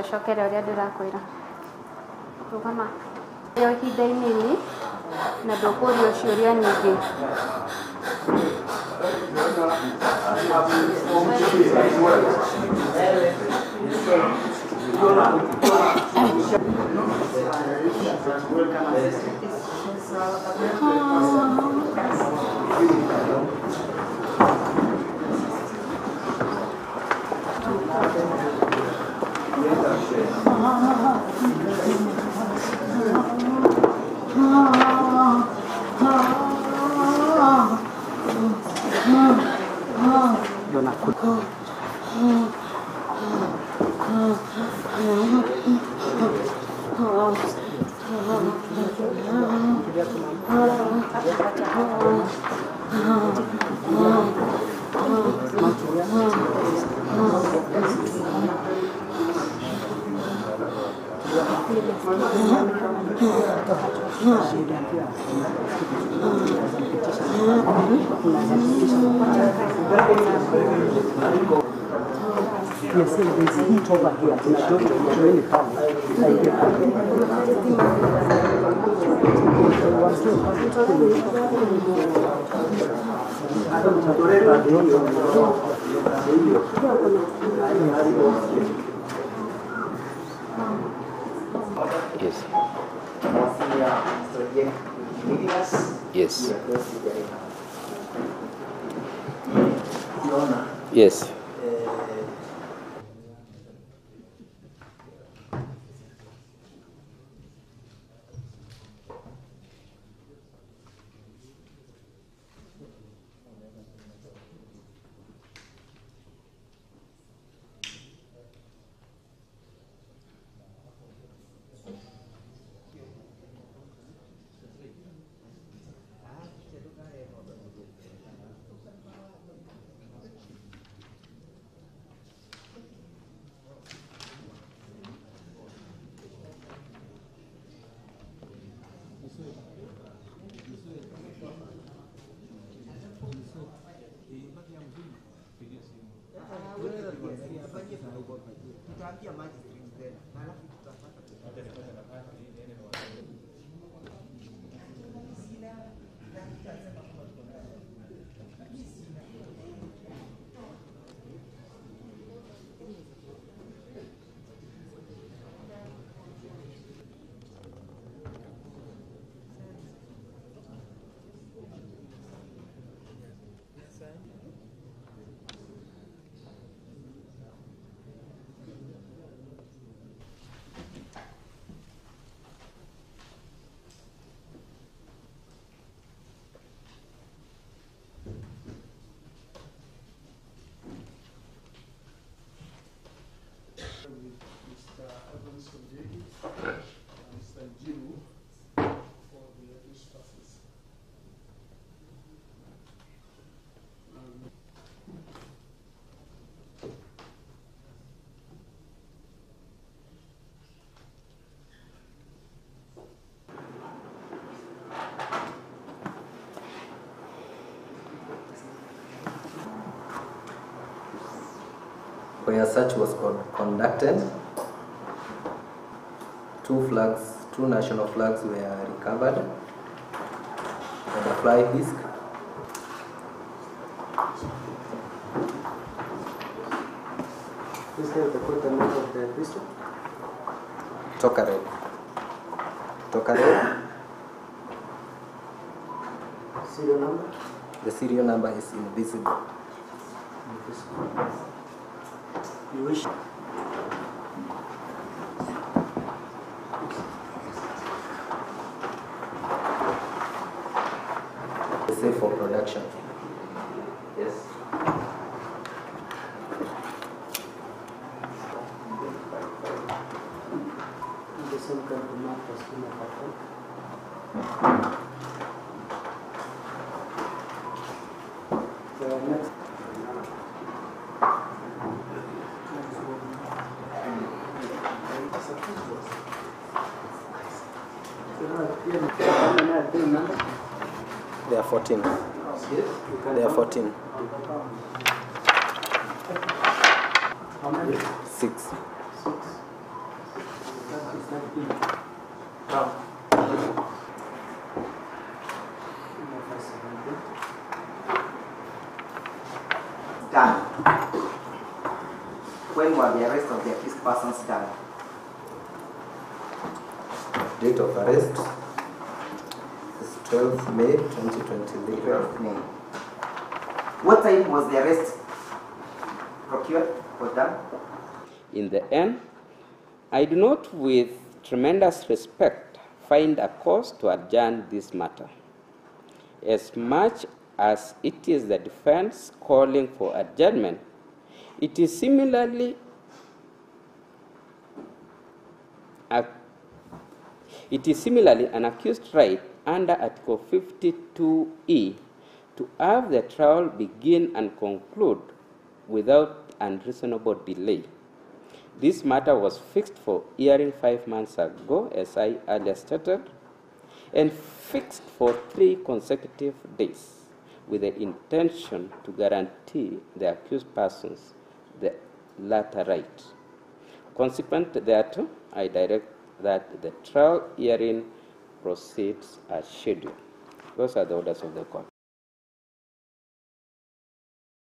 Shokera uria ndirakwira. Rugama. Yo ihinda-inĩ rĩrĩ na ndũkũrio ciũria nyingĩ. Yes, there's heat over here. I don't know really power. Yes. Yes. Yes. Where search was conducted, two national flags were recovered, and a fly disc. Is there the quarter number of the pistol? Tokared. Tokared. Serial number? The serial number is invisible. You wish? Safe for production. Yes. The same country map as in the pattern. The next. They are 14. They are 14. How many? 6. 6. Is that big? No. Done. When were the arrest of the accused persons done? Date of arrest is 12th May 2023. 12th May. What time was the arrest procured or done? In the end, I do not, with tremendous respect, find a cause to adjourn this matter. As much as it is the defense calling for adjournment, it is similarly an accused right under Article 52E to have the trial begin and conclude without unreasonable delay. This matter was fixed for hearing 5 months ago, as I earlier stated, and fixed for 3 consecutive days with the intention to guarantee the accused persons the latter right. Consequent thereto, I direct that the trial hearing proceeds as scheduled. Those are the orders of the court.